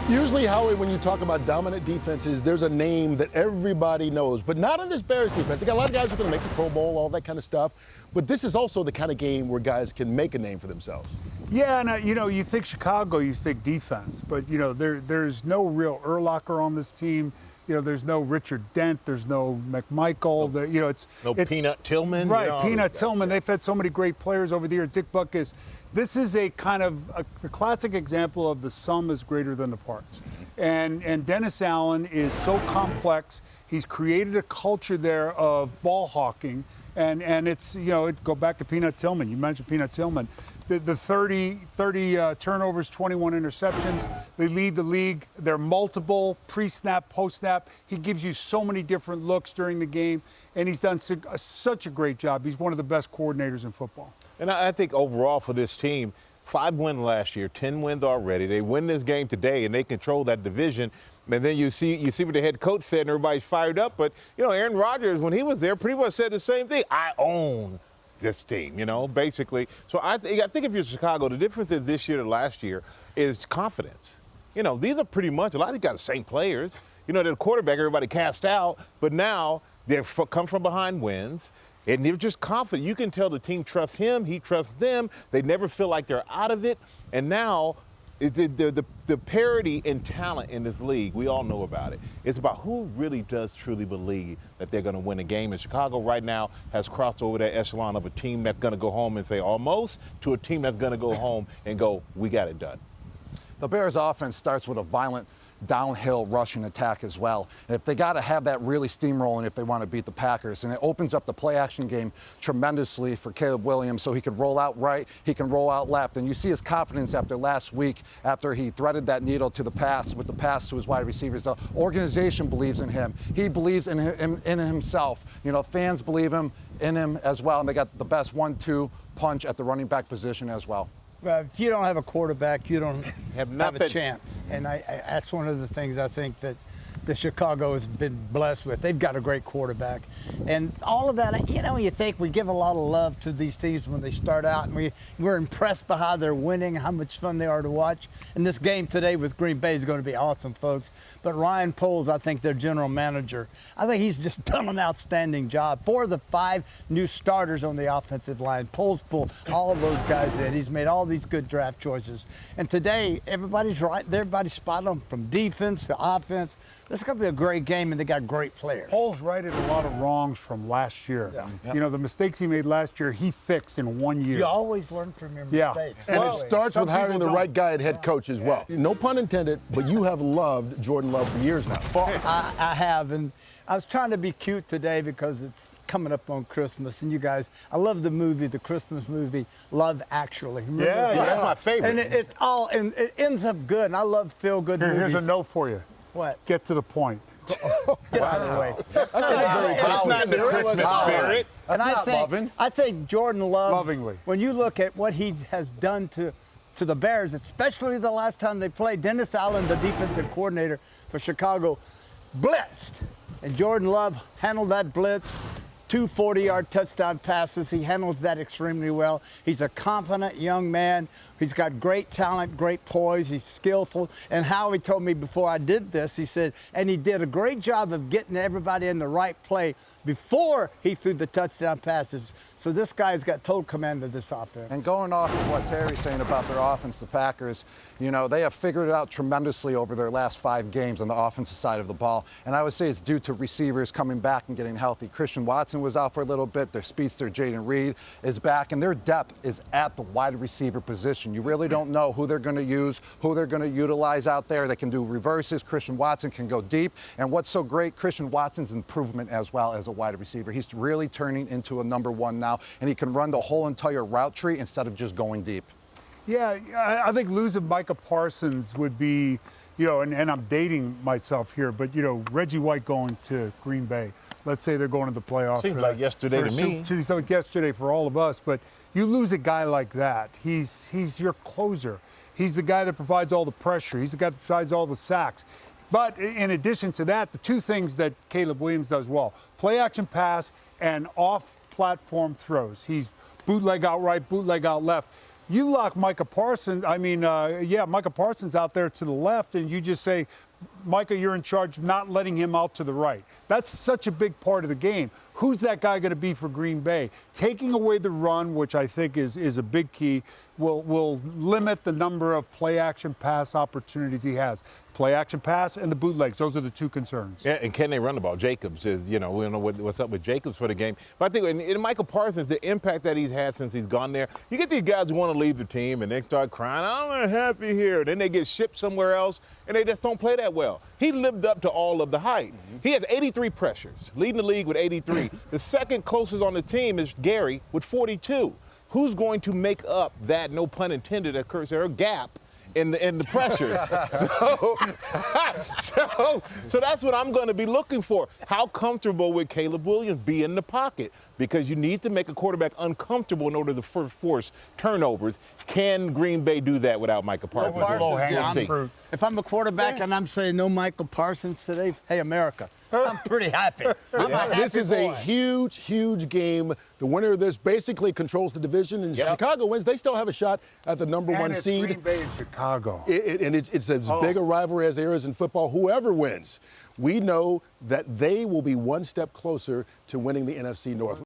Usually, Howie, when you talk about dominant defenses, there's a name that everybody knows, but not in this Bears defense. They got a lot of guys who are going to make the Pro Bowl, all that kind of stuff. But this is also the kind of game where guys can make a name for themselves. Yeah, and you think Chicago, you think defense, but there's no real Urlacher on this team. There's no Richard Dent, there's no McMichael. It's Peanut Tillman. Right, Peanut Tillman. They've had so many great players over the years. Dick Butkus. This is a kind of a classic example of the sum is greater than the parts. And Dennis Allen is so complex. He's created a culture there of ball hawking. And it's, go back to Peanut Tillman. You mentioned Peanut Tillman. The 30 turnovers, 21 interceptions. They lead the league. They're multiple, pre-snap, post-snap. He gives you so many different looks during the game, and he's done such a great job. He's one of the best coordinators in football. And I think overall for this team, 5 wins last year, 10 wins already. They win this game today, and they control that division. And then you see what the head coach said, and everybody's fired up. But, Aaron Rodgers, when he was there, pretty much said the same thing. I own this team, basically. So I think if you're Chicago, the difference is this year to last year is confidence. These are pretty much, a lot of these guys are the same players. The quarterback, everybody cast out, but now they've come from behind wins. And they're just confident. You can tell the team trusts him, he trusts them. They never feel like they're out of it. And now the parity in talent in this league, we all know about it. It's about who really does truly believe that they're going to win a game. And Chicago right now has crossed over that echelon of a team that's going to go home and say almost to a team that's going to go home and go, we got it done. The Bears offense starts with a violent downhill rushing attack as well. And if they got to have that really steamrolling if they want to beat the Packers. And it opens up the play-action game tremendously for Caleb Williams so he can roll out right, he can roll out left. And you see his confidence after last week, after he threaded that needle to the pass, with the pass to his wide receivers. The organization believes in him. He believes in himself. Fans believe in him as well. And they got the best 1-2 punch at the running back position as well. If you don't have a quarterback, you don't have a chance. And that's one of the things I think that the Chicago has been blessed with. They've got a great quarterback. And all of that, you think we give a lot of love to these teams when they start out, and we're impressed by how they're winning, how much fun they are to watch. And this game today with Green Bay is going to be awesome, folks. But Ryan Poles, I think their general manager, I think he's just done an outstanding job. 4 of the 5 new starters on the offensive line. Poles pulled all of those guys in. He's made all these good draft choices. And today, everybody's right. Everybody's spot on from defense to offense. This is going to be a great game, and they got great players. Poles righted a lot of wrongs from last year. Yeah. The mistakes he made last year, he fixed in 1 year. You always learn from your mistakes. And it starts with hiring the right guy at head coach as well. No pun intended, but you have loved Jordan Love for years now. Well, I have, and I was trying to be cute today because it's coming up on Christmas, and you guys, I love the Christmas movie, Love Actually. Remember yeah, that's my favorite. And it ends up good, and I love feel-good movies. Here's a note for you. What? Get to the point. Get out of the way. That's not in the Christmas spirit. And I think Jordan Love, lovingly, when you look at what he has done to the Bears, especially the last time they played, Dennis Allen, the defensive coordinator for Chicago, blitzed. And Jordan Love handled that blitz. 2 40-yard touchdown passes. He handles that extremely well. He's a confident young man. He's got great talent, great poise. He's skillful. And Howie told me before I did this, he said, and he did a great job of getting everybody in the right play before he threw the touchdown passes. So this guy's got total command of this offense. And going off of what Terry's saying about their offense, the Packers, they have figured it out tremendously over their last 5 games on the offensive side of the ball. And I would say it's due to receivers coming back and getting healthy. Christian Watson was out for a little bit. Their speedster, Jaden Reed, is back. And their depth is at the wide receiver position. You really don't know who they're going to use, who they're going to utilize out there. They can do reverses. Christian Watson can go deep. And what's so great, Christian Watson's improvement as well as a wide receiver. He's really turning into a number 1 now, and he can run the whole entire route tree instead of just going deep. Yeah, I think losing Micah Parsons would be, and I'm dating myself here, but, Reggie White going to Green Bay. Let's say they're going to the playoffs. Seems like yesterday to me. Seems like yesterday for all of us, but you lose a guy like that. He's your closer. He's the guy that provides all the pressure. He's the guy that provides all the sacks. But in addition to that, the 2 things that Caleb Williams does well, play action pass and off-platform throws. He's bootleg out right, bootleg out left. You lock Micah Parsons, Micah Parsons out there to the left, and you just say, Micah, you're in charge of not letting him out to the right. That's such a big part of the game. Who's that guy going to be for Green Bay? Taking away the run, which I think is a big key, will limit the number of play-action pass opportunities he has. Play-action pass and the bootlegs, those are the two concerns. Yeah, and can they run the ball? Jacobs is, we don't know what's up with Jacobs for the game. But I think in Michael Parsons, the impact that he's had since he's gone there, you get these guys who want to leave the team and they start crying, I'm not happy here. Then they get shipped somewhere else and they just don't play that well. He lived up to all of the hype. He has 83 pressures, leading the league with 83. The second closest on the team is Gary with 42. Who's going to make up that, no pun intended, occurs there, gap in the pressure? So that's what I'm going to be looking for. How comfortable would Caleb Williams be in the pocket? Because you need to make a quarterback uncomfortable in order to force turnovers. Can Green Bay do that without Micah Parsons? If I'm a quarterback and I'm saying no Michael Parsons today, hey, America, I'm pretty happy. This is a huge, huge game. The winner of this basically controls the division, and Chicago wins. They still have a shot at the number one seed. Green Bay and Chicago. And it's as big a rivalry as there is in football. Whoever wins, we know that they will be one step closer to winning the NFC North.